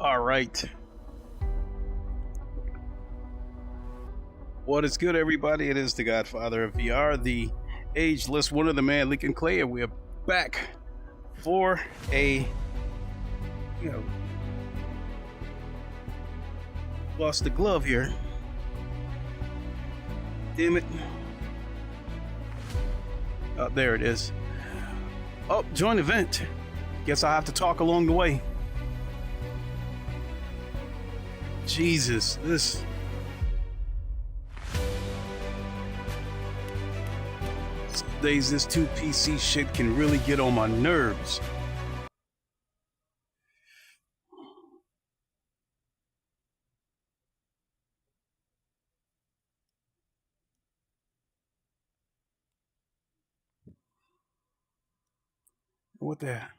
All right. What is good, everybody? It is the Godfather of VR, the ageless one of the man, Lincoln Clay, and we are back for a, lost the glove here. Damn it. Oh, there it is. Oh, join event. Guess I have to talk along the way. Jesus, this days this 2 PC shit can really get on my nerves. What the hell?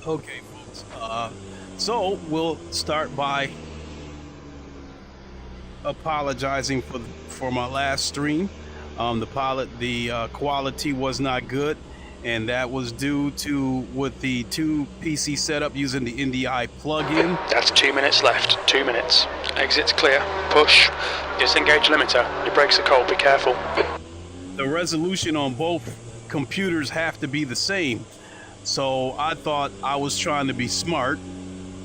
Okay, folks. So we'll start by apologizing for my last stream. The quality was not good, and that was due to with the 2 PC setup using the NDI plugin. That's 2 minutes left. 2 minutes. Exit's clear. Push. Disengage limiter. Your brakes are cold. Be careful. The resolution on both computers have to be the same. So I thought I was trying to be smart,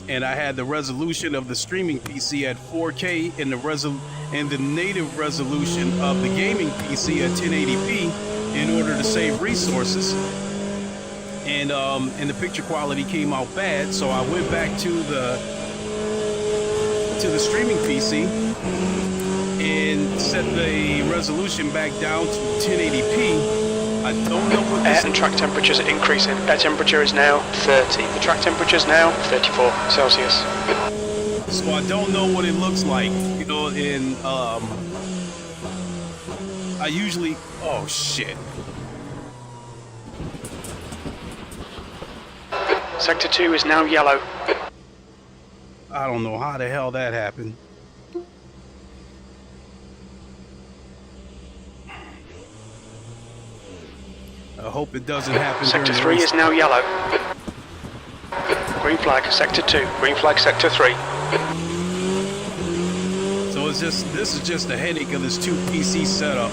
and I had the resolution of the streaming PC at 4K and the native resolution of the gaming PC at 1080p in order to save resources. And the picture quality came out bad, so I went back to the streaming PC and set the resolution back down to 1080p. I don't know what air and track temperatures are increasing. Air temperature is now 30. The track temperature is now 34 Celsius. So I don't know what it looks like, in I usually, oh shit. Sector 2 is now yellow. I don't know how the hell that happened. I hope it doesn't happen. Sector 3 is now yellow. Green flag, Sector 2. Green flag, Sector 3. So this is just a headache of this 2 PC setup.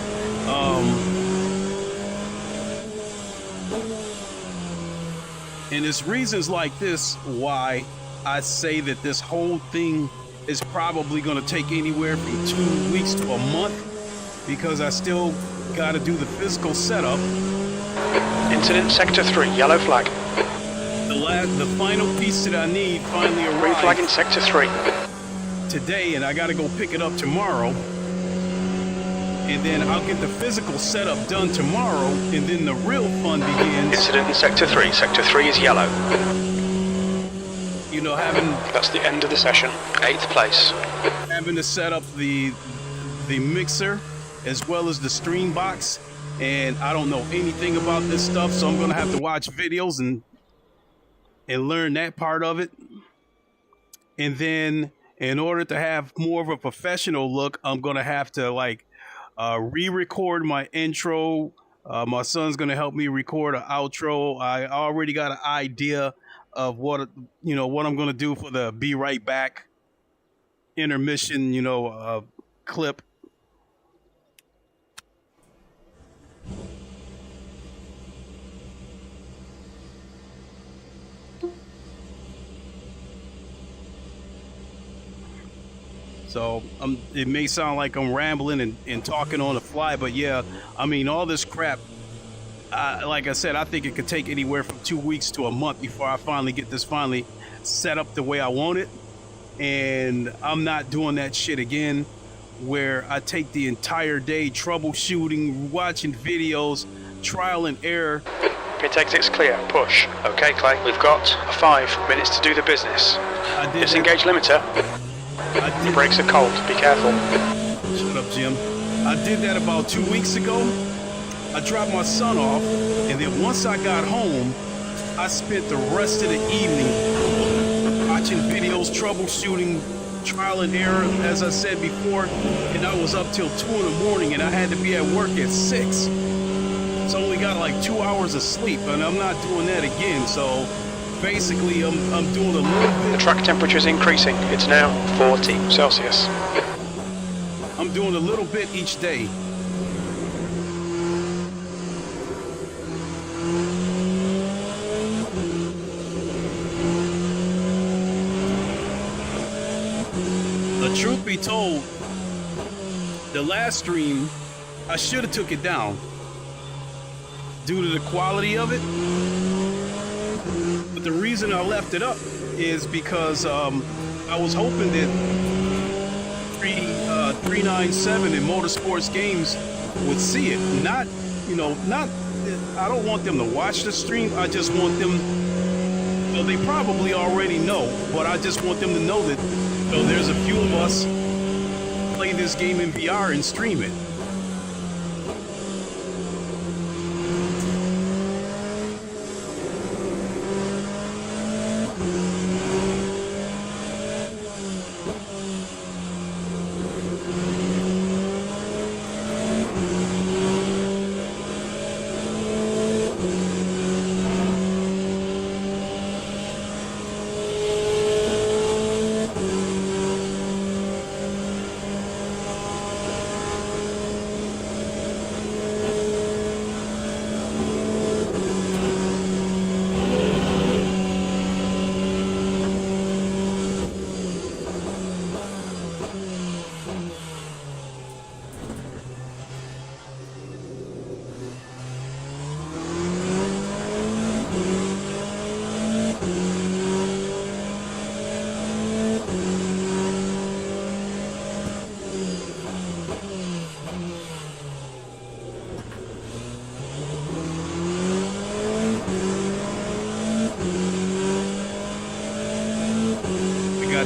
And it's reasons like this why I say that this whole thing is probably going to take anywhere from 2 weeks to a month, because I still got to do the physical setup. Incident Sector 3, yellow flag. The final piece that I need finally arrived. Green flag in Sector 3. Today, and I gotta go pick it up tomorrow. And then I'll get the physical setup done tomorrow, and then the real fun begins. Incident in Sector 3. Sector 3 is yellow. That's the end of the session. 8th place. Having to set up the mixer as well as the stream box. And I don't know anything about this stuff, so I'm gonna have to watch videos and learn that part of it. And then in order to have more of a professional look, I'm gonna have to re-record my intro. My son's gonna help me record an outro. I already got an idea of what what I'm gonna do for the be right back intermission clip. So it may sound like I'm rambling and talking on the fly, but yeah, I mean, all this crap, like I said, I think it could take anywhere from 2 weeks to a month before I finally get this set up the way I want it. And I'm not doing that shit again where I take the entire day troubleshooting, watching videos, trial and error. Pit exits clear, push. Okay, Clay, we've got 5 minutes to do the business. Disengage limiter. Your brakes are cold, be careful. Shut up, Jim. I did that about 2 weeks ago. I dropped my son off, and then once I got home, I spent the rest of the evening watching videos, troubleshooting, trial and error, as I said before, and I was up till 2 in the morning, and I had to be at work at 6. So I only got like 2 hours of sleep, and I'm not doing that again, so basically I'm doing a little bit. The track temperature is increasing. It's now 40 Celsius. I'm doing a little bit each day. The truth be told, the last stream, I should have took it down due to the quality of it. But the reason I left it up is because I was hoping that 397 and Motorsports Games would see it. Not, I don't want them to watch the stream. I just want them, well, they probably already know, but I just want them to know that there's a few of us play this game in VR and stream it.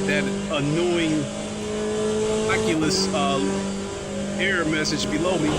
That annoying Oculus error message below me.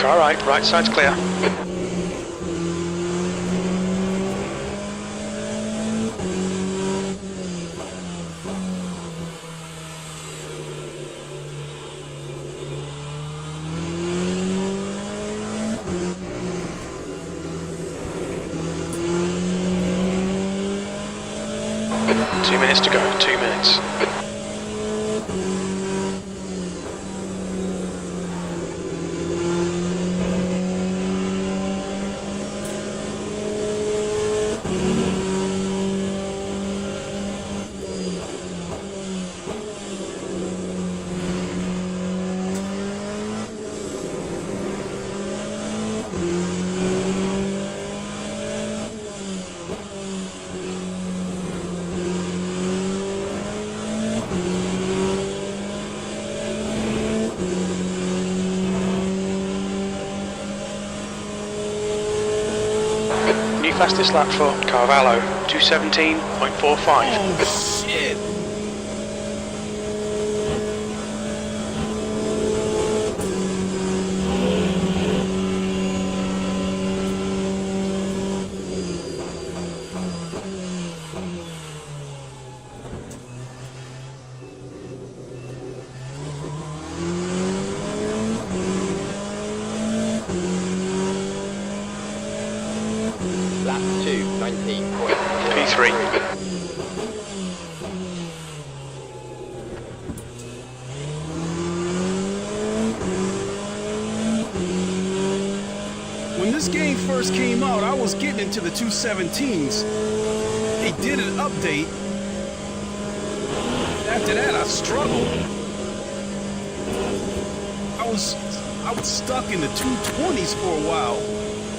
Alright, right side's clear. Two minutes to go, 2 minutes. Fastest lap for Carvalho, 2:17.45. Oh shit! P3. When this game first came out, I was getting into the 217s. They did an update. After that, I struggled. I was stuck in the 220s for a while,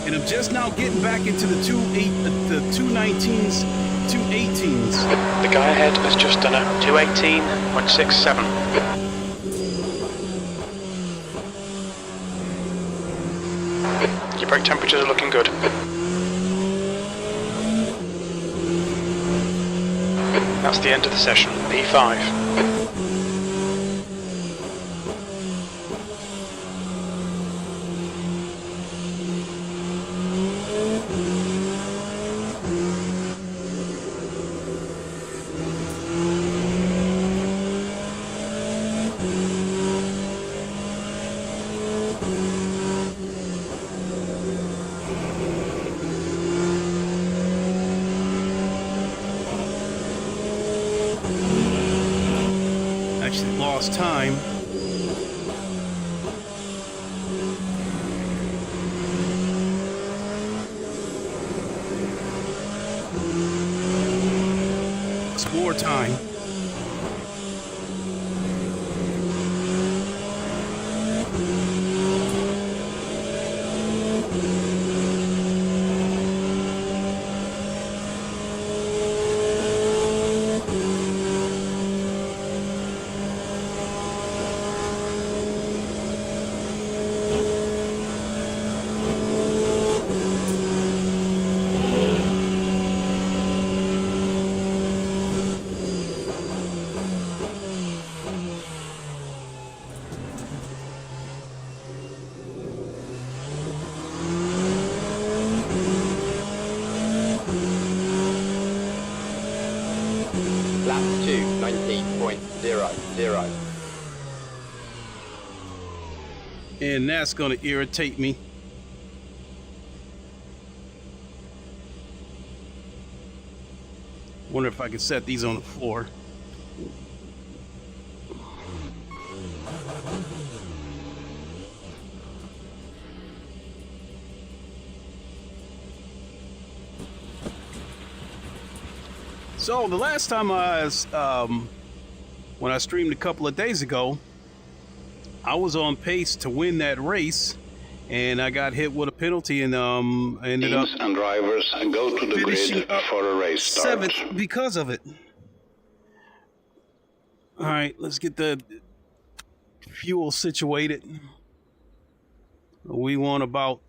and I'm just now getting back into the 219s, 218s. The guy ahead has just done a 218.67. Your brake temperatures are looking good. That's the end of the session, P5. Actually lost time. Explore time. Lap 2, 19.00. And that's gonna irritate me. Wonder if I could set these on the floor. So the last time I was, when I streamed a couple of days ago, I was on pace to win that race, and I got hit with a penalty, and ended up and drivers go to the finishing grid up for a race start. 7th because of it. All right, let's get the fuel situated. We want about,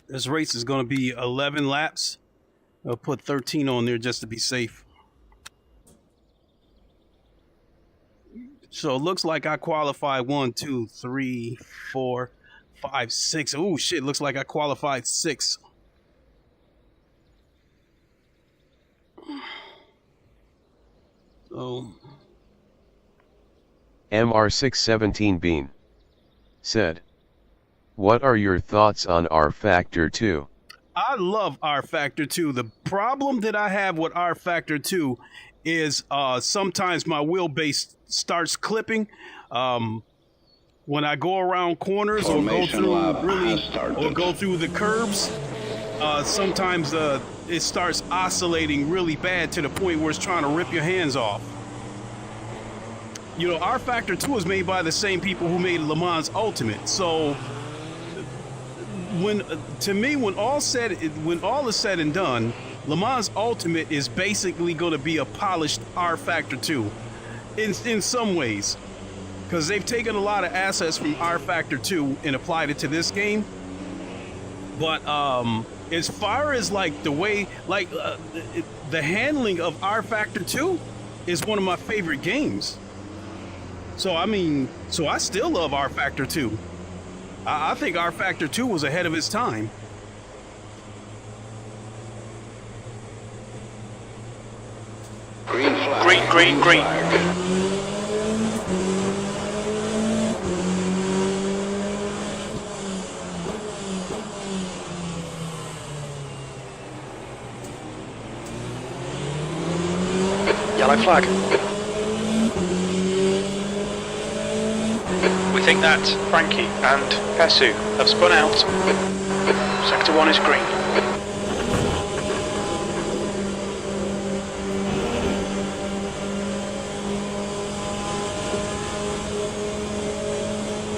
this race is going to be 11 laps. I'll put 13 on there just to be safe. So it looks like I qualified 1, 2, 3, 4, 5, 6. Oh shit, looks like I qualified 6. So MR617 Bean said, "What are your thoughts on R Factor 2? I love R Factor 2. The problem that I have with R Factor 2 is sometimes my wheelbase starts clipping when I go around corners or go through the curbs. Sometimes it starts oscillating really bad to the point where it's trying to rip your hands off. You know, R Factor 2 is made by the same people who made LeMans Ultimate. So when all is said and done, LeMans Ultimate is basically going to be a polished R Factor 2 in some ways, because they've taken a lot of assets from R Factor 2 and applied it to this game. But as far as like the way, like the handling of R Factor 2 is one of my favorite games. So I mean, so I still love R Factor 2. I think R Factor 2 was ahead of its time. Green flag. Green. Yellow flag. We think that Frankie and Pesu have spun out. Sector 1 is green.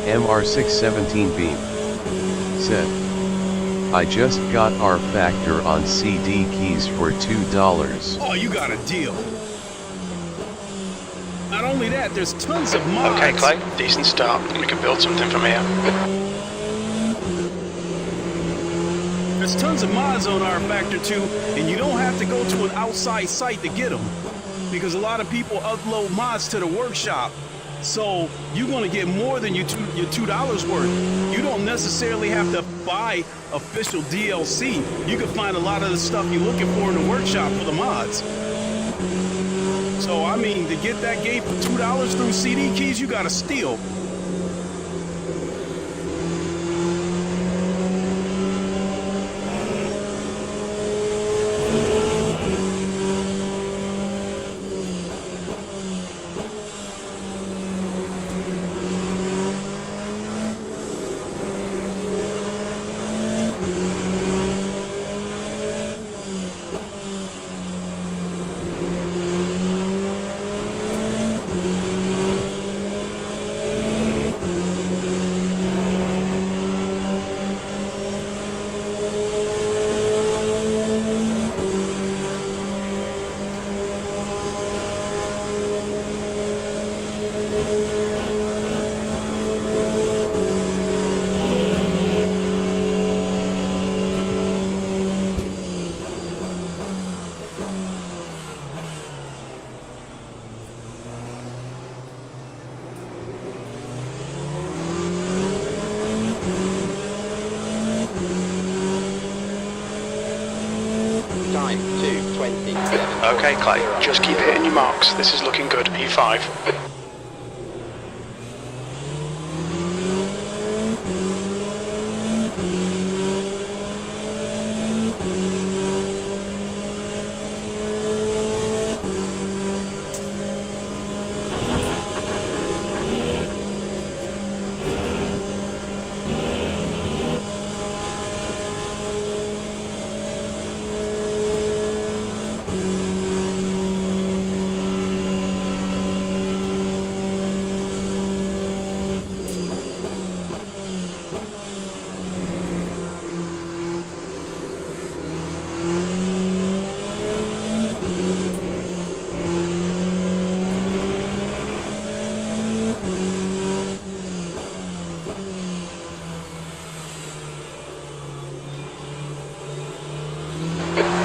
MR617 Beam said, I just got R Factor on CD keys for $2. Oh, you got a deal. Not only that, there's tons of mods. Okay, Clay, decent start. We can build something from here. There's tons of mods on R Factor 2, and you don't have to go to an outside site to get them, because a lot of people upload mods to the workshop. So you're going to get more than your $2 worth. You don't necessarily have to buy official DLC. You can find a lot of the stuff you're looking for in the workshop for the mods. So I mean, to get that game for $2 through CD keys, you got to steal. Time 2:27. Okay, Clay, just keep hitting your marks. This is looking good. E5.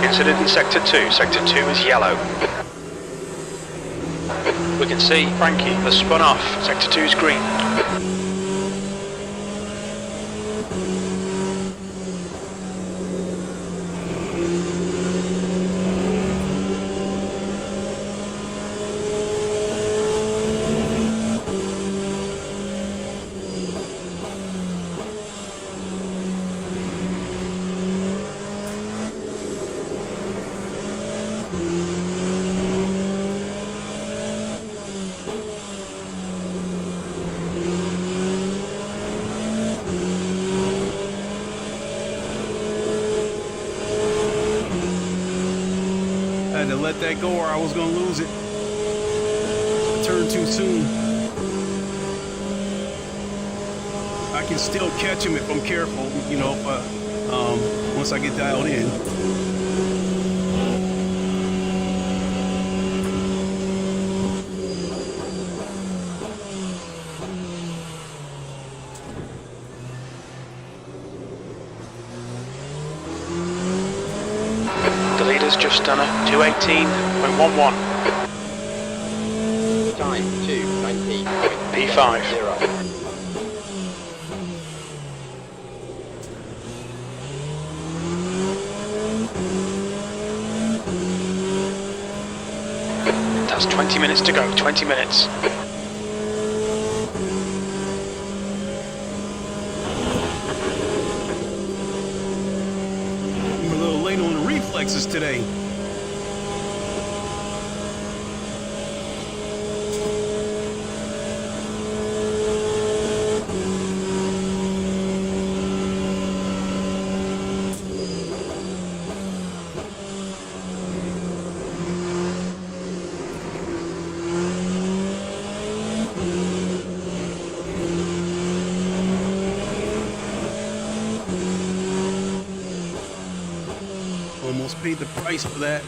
Incident in Sector 2. Sector 2 is yellow. We can see Frankie has spun off. Sector 2 is green. I had to let that go or I was going to lose it. I turned too soon. I can still catch him if I'm careful, you know, once I get dialed in. The leader's just done a 2:18.11. Time 2:19. P5. That's 20 minutes to go, 20 minutes. I'm a little late on the reflexes today. else paid the price for that.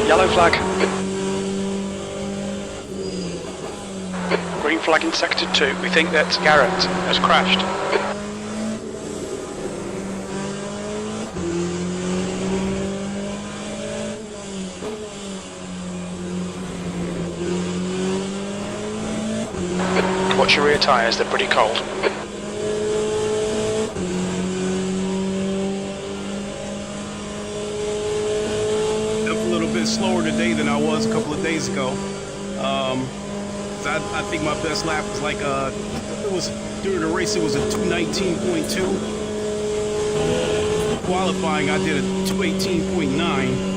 Yellow flag. Green flag in sector 2. We think that Garrett has crashed. Watch your rear tyres, they're pretty cold. Slower today than I was a couple of days ago. I think my best lap was like it was during the race. It was a 2:19.2. Qualifying, I did a 2:18.9.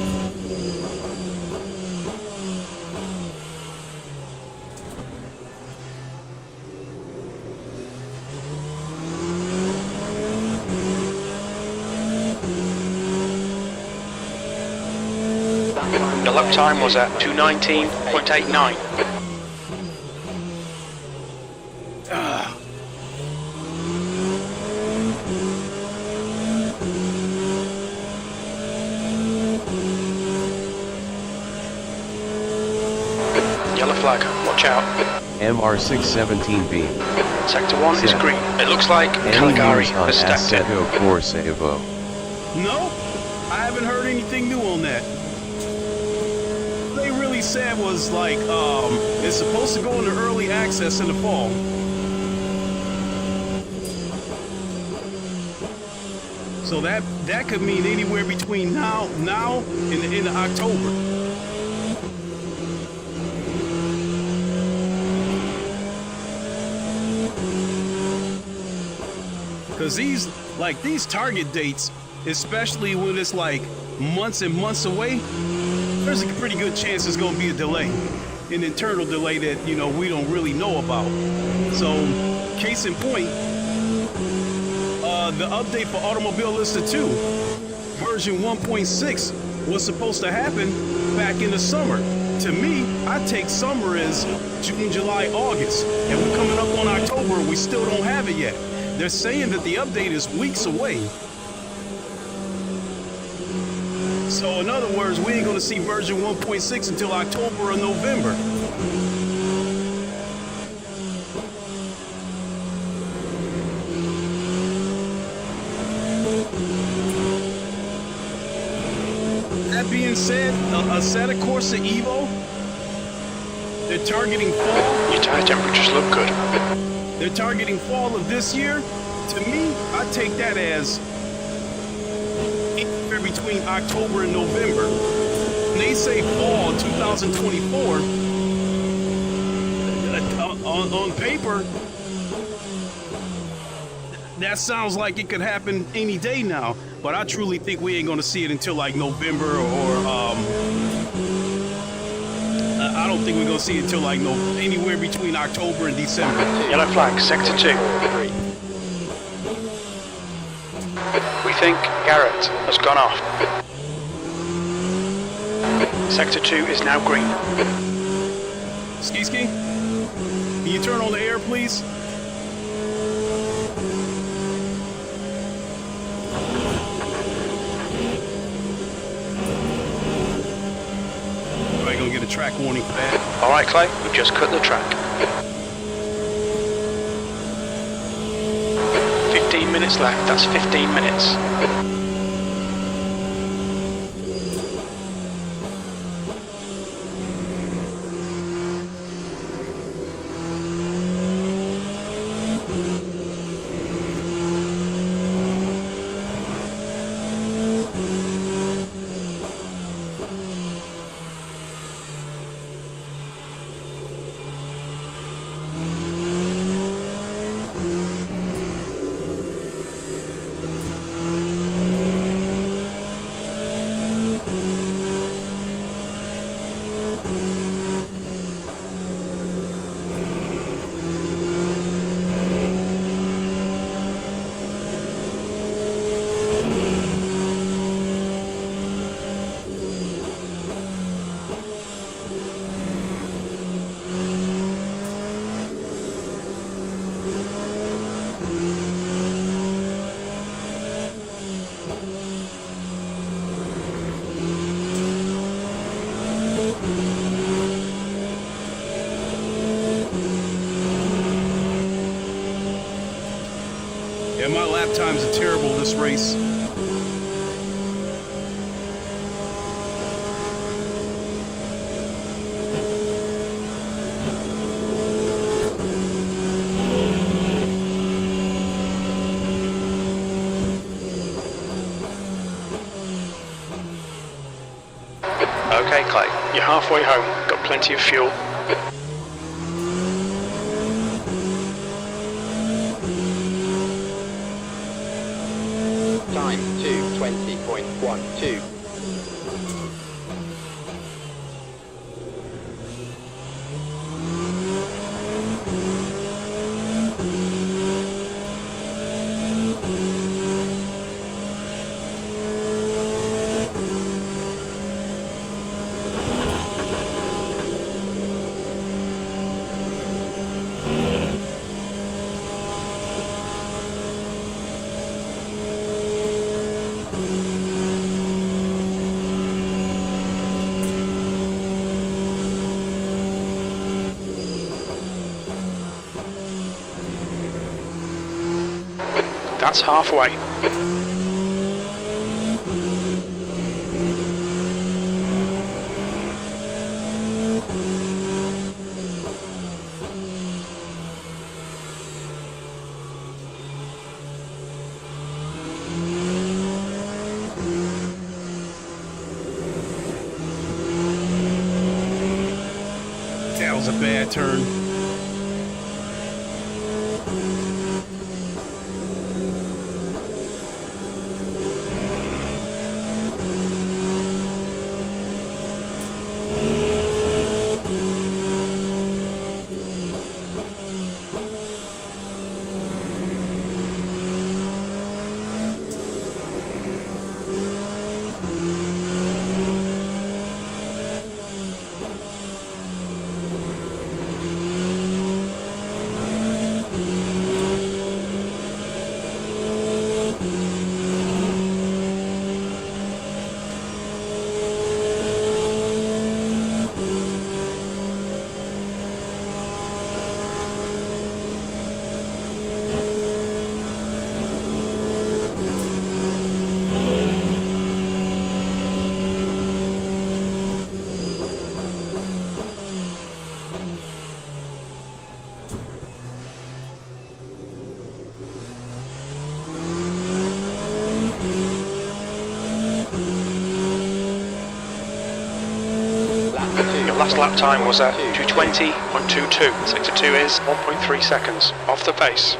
The lap time was at 2:19.89. Yellow flag, watch out. MR617B. Sector 1 is green. It looks like Caligari has stacked it. Corsair EVO. No, I haven't heard anything new on that. They really said was like it's supposed to go into early access in the fall. So that could mean anywhere between now and October. Because these target dates, especially when it's like months and months away, there's a pretty good chance there's going to be a delay, an internal delay that, you know, we don't really know about. So, case in point, the update for Automobile Lister 2, version 1.6, was supposed to happen back in the summer. To me, I take summer as June, July, August, and we're coming up on October and we still don't have it yet. They're saying that the update is weeks away. So in other words, we ain't gonna see version 1.6 until October or November. That being said, a SATA Corsair EVO, they're targeting fall. Your tire temperatures look good. They're targeting fall of this year. To me, I take that as anywhere between October and November. When they say fall 2024, on paper, that sounds like it could happen any day now. But I truly think we ain't gonna see it until like November or I don't think we're gonna see it until like anywhere between October and December. Yellow flag, sector 2. We think Garrett has gone off. Sector 2 is now green. Ski, can you turn on the air, please? Probably gonna get a track warning for that. Alright Clay, we've just cut the track. 15 minutes left, that's 15 minutes. My lap times are terrible this race. Okay, Clay, you're halfway home. Got plenty of fuel. Time 2:20.12. That's halfway. That was a bad turn. Your last lap time was 2:20.22. Sector 2 is 1.3 seconds off the pace.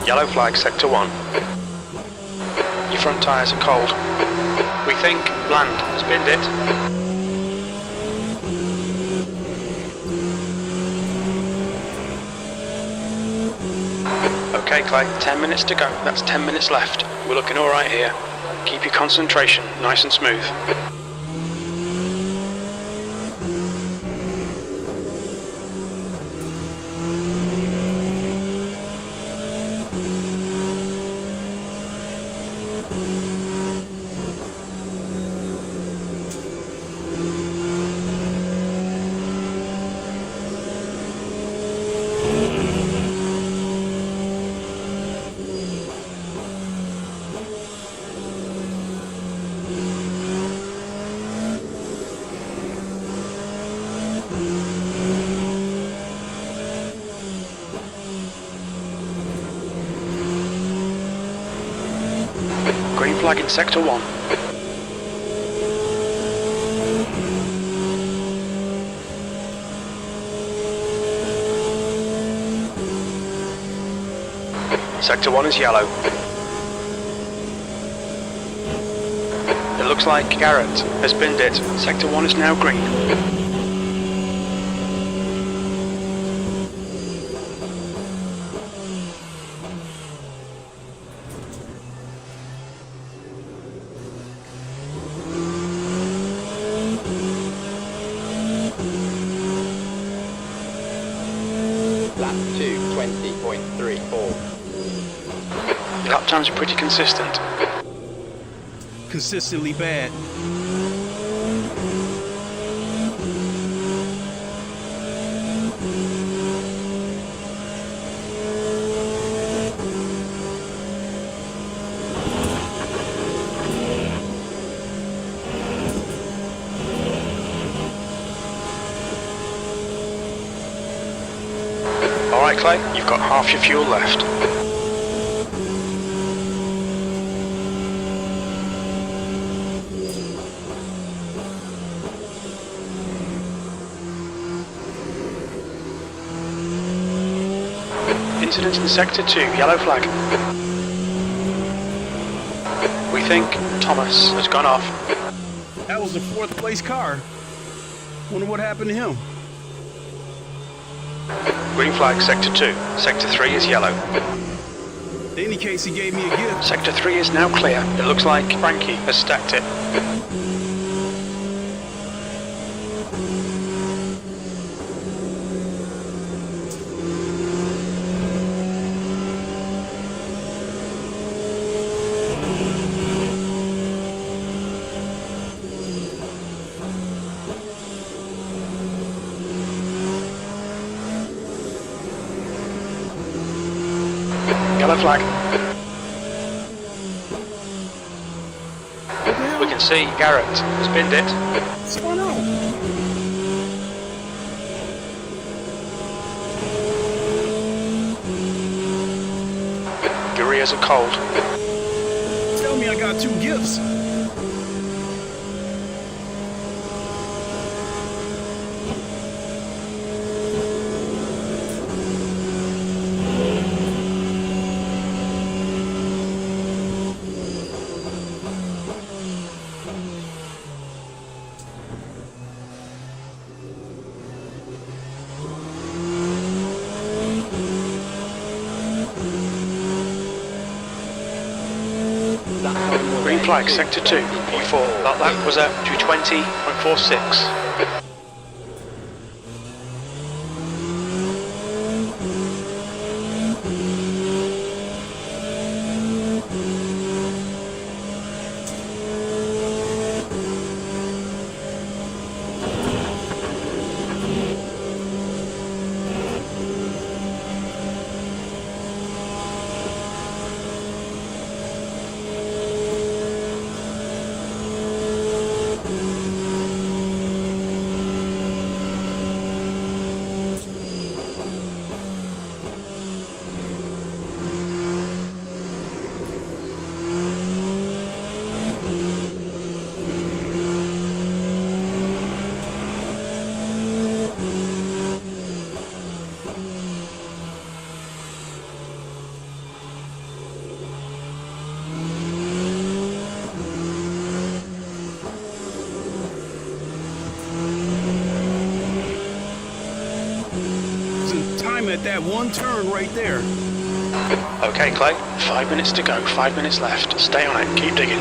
Yellow flag, sector 1. Your front tyres are cold. We think land. Spinned it. Okay, Clay, 10 minutes to go. That's 10 minutes left. We're looking alright here. Keep your concentration nice and smooth. Green flag in sector 1. Sector 1 is yellow. It looks like Garrett has binned it. Sector 1 is now green. Lap times are pretty consistent. Consistently bad. Alright Clay, you've got half your fuel left. Incident in Sector 2, yellow flag. We think Thomas has gone off. That was a 4th place car. Wonder what happened to him. Green flag, Sector 2. Sector 3 is yellow. In any case, he gave me a gift. Sector 3 is now clear. It looks like Frankie has stacked it. Yellow flag. We can see Garrett spinned it. What's going on? Your ears are cold. Tell me I got 2 gifts. Green flag, Sector 2, P4. That lap was at 220.46. At that one turn right there. Okay, Clay, 5 minutes to go, 5 minutes left. Stay on it, keep digging.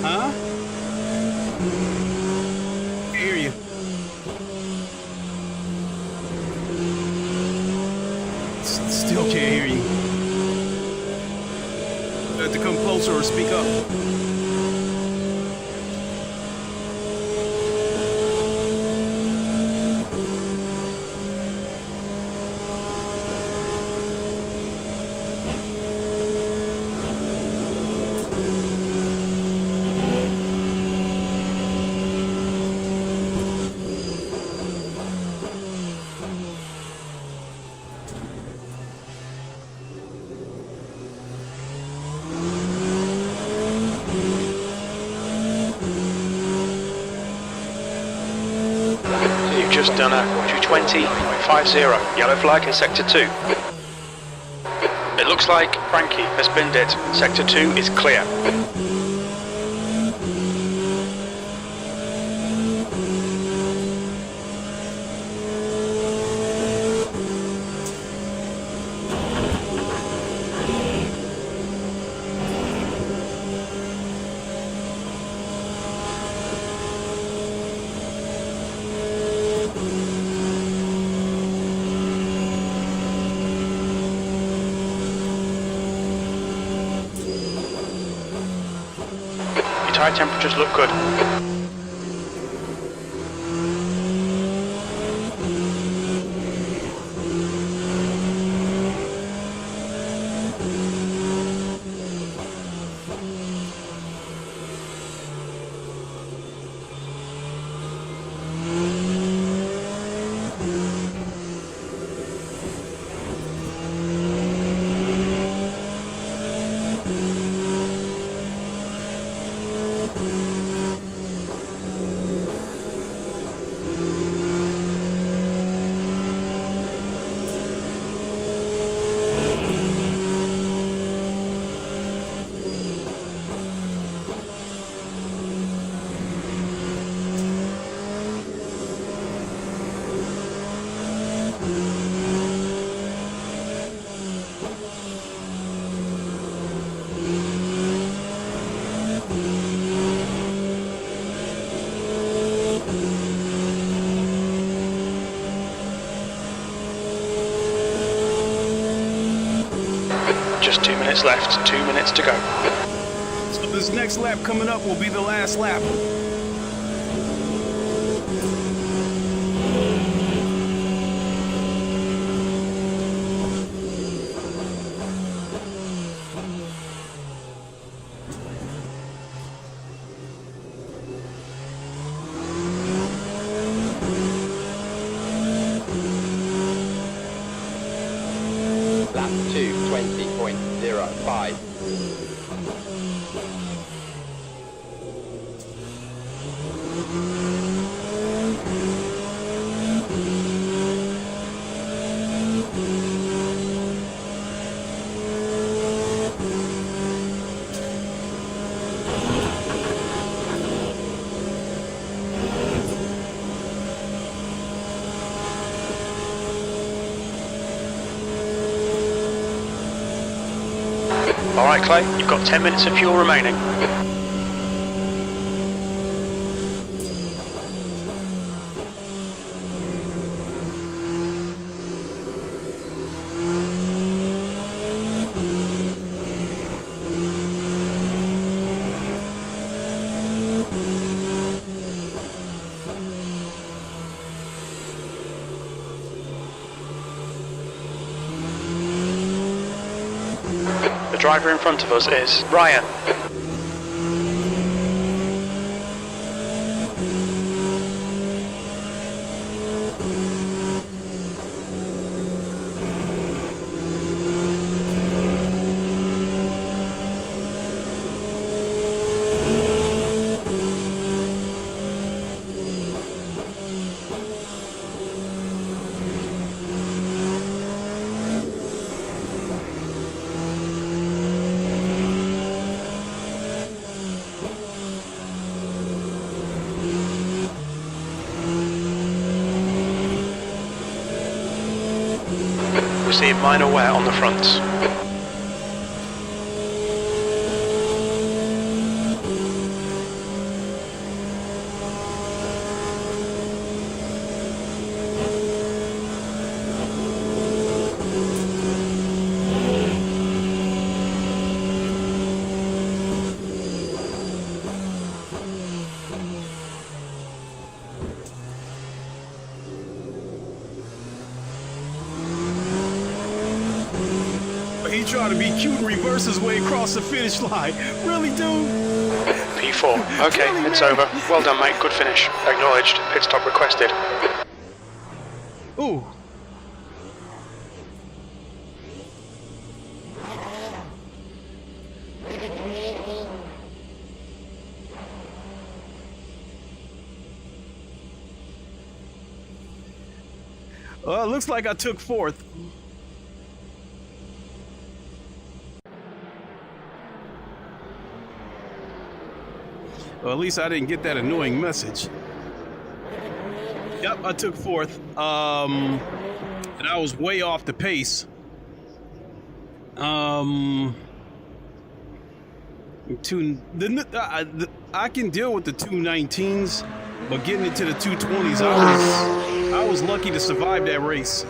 Huh? I hear you. Still can't hear you. You have to come closer or speak up. Just done a 220.50, yellow flag in Sector 2. It looks like Frankie has binned it. Sector 2 is clear. Tyre temperatures look good. Just 2 minutes left, 2 minutes to go. So this next lap coming up will be the last lap. Lap 2, 20.05. Alright Clay, you've got 10 minutes of fuel remaining. The driver in front of us is Ryan. We see minor wear on the fronts. He trying to be cute and reverse his way across the finish line. Really, dude? P4. Okay, Really, it's man? over. Well done, mate. Good finish. Acknowledged. Pit stop requested. Ooh. Well, it looks like I took fourth. Well, at least I didn't get that annoying message. Yep, I took fourth. And I was way off the pace. I can deal with the 219s, but getting into the 220s, I was lucky to survive that race.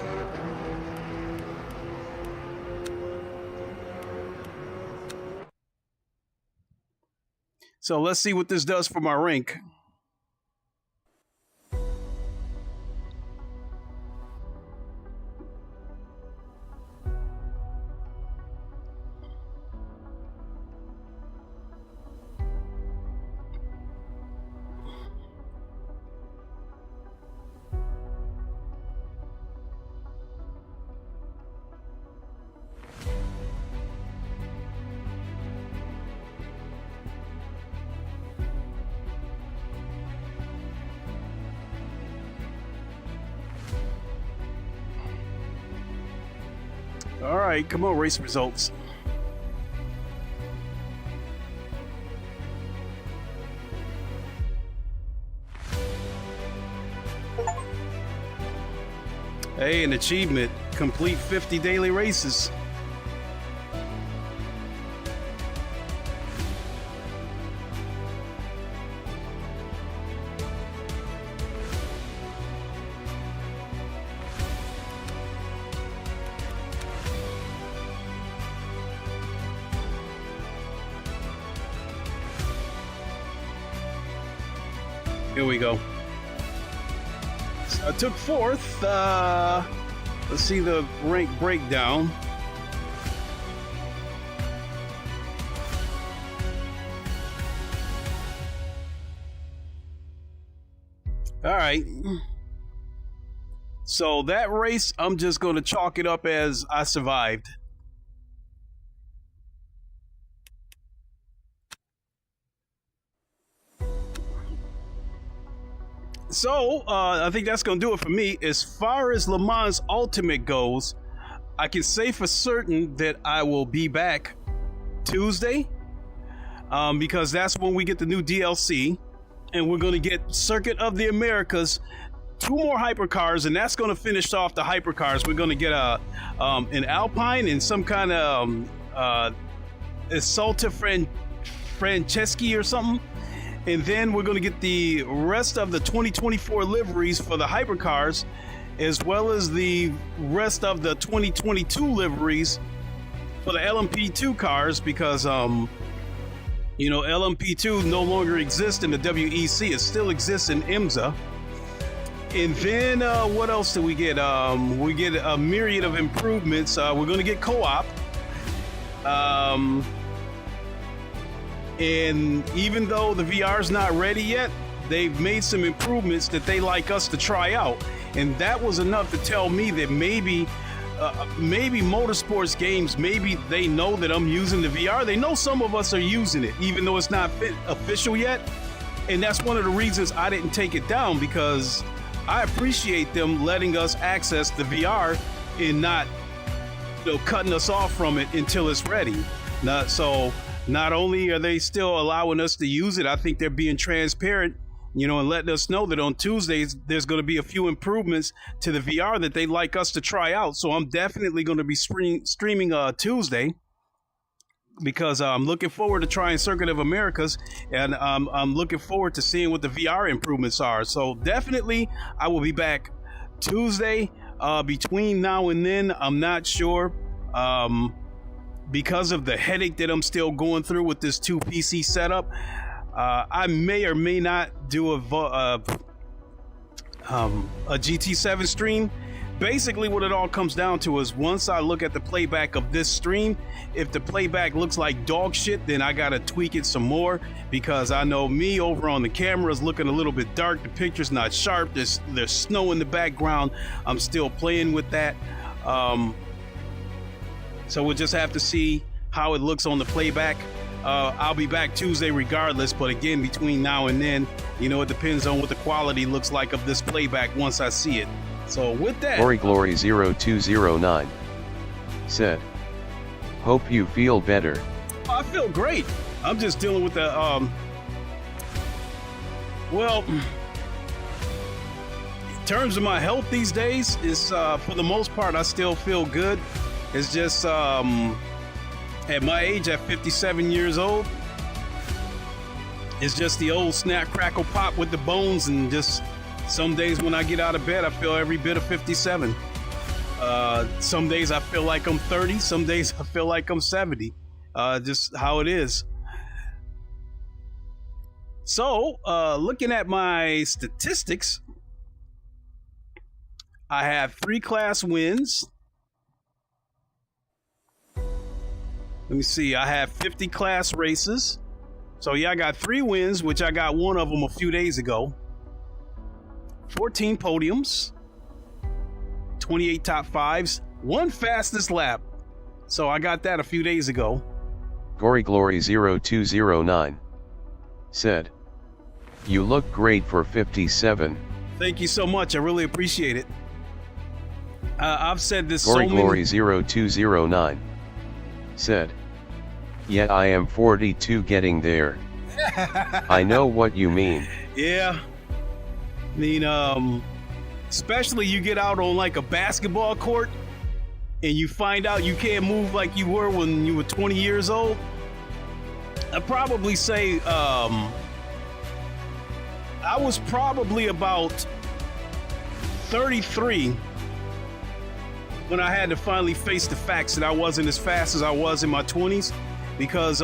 So let's see what this does for my rank. All right, come on, race results. Hey, an achievement. Complete 50 daily races. Here we go. So I took fourth. Let's see the rank breakdown. All right. So that race, I'm just going to chalk it up as I survived. So, I think that's going to do it for me. As far as LeMans Ultimate goes, I can say for certain that I will be back Tuesday, because that's when we get the new DLC, and we're going to get Circuit of the Americas, 2 more hypercars, and that's going to finish off the hypercars. We're going to get an Alpine and some kind of SATA Franceschi or something. And then we're going to get the rest of the 2024 liveries for the hypercars, as well as the rest of the 2022 liveries for the LMP2 cars, because you know, LMP2 no longer exists in the WEC. It still exists in IMSA. And then what else do we get? We get a myriad of improvements. We're going to get co-op. And even though the VR is not ready yet, they've made some improvements that they like us to try out. And that was enough to tell me that maybe motorsports games, maybe they know that I'm using the VR. They know some of us are using it, even though it's not official yet. And that's one of the reasons I didn't take it down, because I appreciate them letting us access the VR and not, you know, cutting us off from it until it's ready. Not only are they still allowing us to use it, I think they're being transparent, you know, and letting us know that on Tuesdays there's going to be a few improvements to the VR that they'd like us to try out. So I'm definitely going to be streaming Tuesday, because I'm looking forward to trying Circuit of Americas, and I'm looking forward to seeing what the VR improvements are. So definitely I will be back Tuesday. Between now and then, I'm not sure. Because of the headache that I'm still going through with this 2 PC setup, I may or may not do a GT7 stream. Basically, what it all comes down to is, once I look at the playback of this stream, if the playback looks like dog shit, then I gotta tweak it some more, because I know me over on the camera is looking a little bit dark. The picture's not sharp. There's snow in the background. I'm still playing with that. So we'll just have to see how it looks on the playback. I'll be back Tuesday regardless, but again, between now and then, you know, it depends on what the quality looks like of this playback once I see it. So with that, Glory 0209 said, "Hope you feel better." I feel great. I'm just dealing with the well, in terms of my health these days, is for the most part I still feel good. It's just at my age, at 57 years old, it's just the old snap, crackle, pop with the bones, and just some days when I get out of bed, I feel every bit of 57. Some days I feel like I'm 30. Some days I feel like I'm 70. Just how it is. So, looking at my statistics, I have 3 class wins. Let me see. I have 50 class races. So yeah, I got 3 wins, which I got one of them a few days ago. 14 podiums, 28 top 5s, 1 fastest lap. So I got that a few days ago. Gory Glory 0209 said, "You look great for 57. Thank you so much. I really appreciate it. I've said this Gory so many... Glory 0209 said, "Yet I am 42 getting there." I know what you mean. Yeah. I mean, especially you get out on like a basketball court and you find out you can't move like you were when you were 20 years old. I'd probably say I was probably about 33 when I had to finally face the facts that I wasn't as fast as I was in my 20s. Because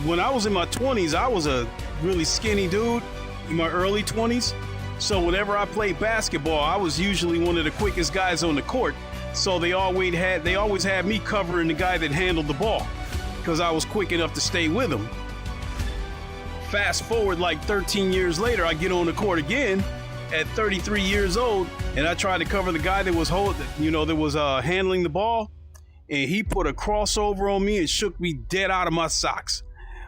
when I was in my 20s, I was a really skinny dude in my early 20s. So whenever I played basketball, I was usually one of the quickest guys on the court. So they always had me covering the guy that handled the ball because I was quick enough to stay with him. Fast forward like 13 years later, I get on the court again at 33 years old, and I tried to cover the guy that was handling the ball. And he put a crossover on me and shook me dead out of my socks.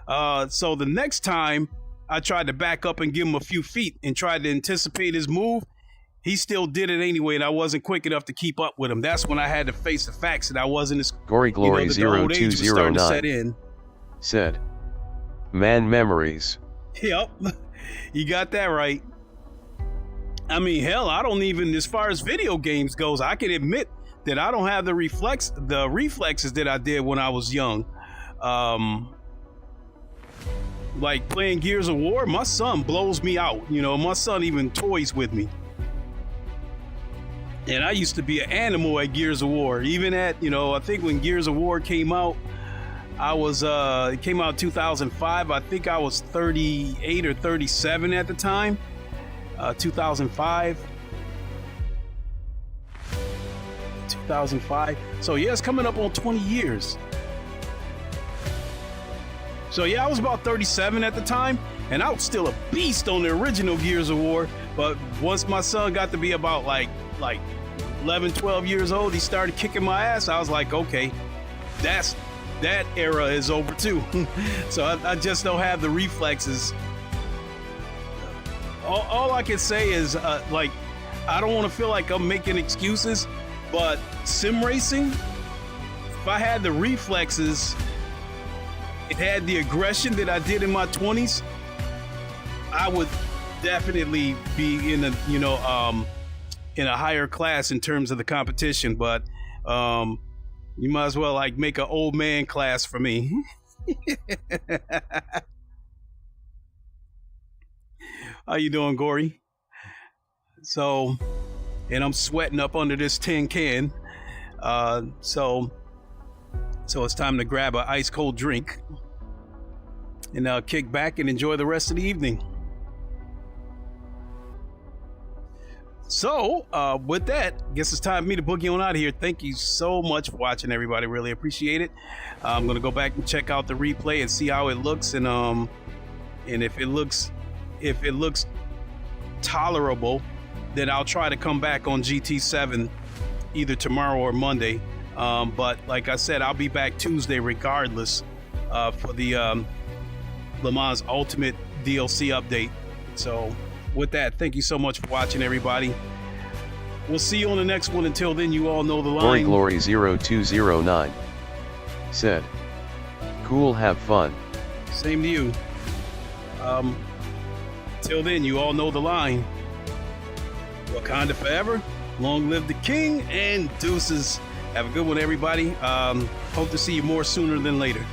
So the next time I tried to back up and give him a few feet and tried to anticipate his move, he still did it anyway, and I wasn't quick enough to keep up with him. That's when I had to face the facts that I wasn't as... Gory Glory 0209 said, "Man memories." Yep, you got that right. I mean, hell, I don't even, as far as video games goes, I can admit that I don't have the reflexes that I did when I was young. Like playing Gears of War, my son blows me out. You know, my son even toys with me. And I used to be an animal at Gears of War. Even at, I think when Gears of War came out, it came out in 2005. I think I was 38 or 37 at the time. 2005. So yeah, it's coming up on 20 years. So yeah, I was about 37 at the time, and I was still a beast on the original Gears of War. But once my son got to be about like 11, 12 years old, he started kicking my ass. I was like, okay, that era is over too. So I just don't have the reflexes. All I can say is I don't want to feel like I'm making excuses, but sim racing, if I had the reflexes, it had the aggression that I did in my 20s, I would definitely be in a higher class in terms of the competition. But you might as well make an old man class for me. How you doing, Gory? So, and I'm sweating up under this tin can. So it's time to grab an ice cold drink and kick back and enjoy the rest of the evening. So with that, I guess it's time for me to boogie on out of here. Thank you so much for watching, everybody. Really appreciate it. I'm gonna go back and check out the replay and see how it looks, and if it looks tolerable, then I'll try to come back on GT7 either tomorrow or Monday. But like I said, I'll be back Tuesday regardless for the LeMans Ultimate DLC update. So with that, thank you so much for watching, everybody. We'll see you on the next one. Until then, you all know the line. Glory 0209 said, "Cool, have fun." Same to you. Till then, you all know the line. Wakanda forever, long live the king, and deuces. Have a good one, everybody. Hope to see you more sooner than later.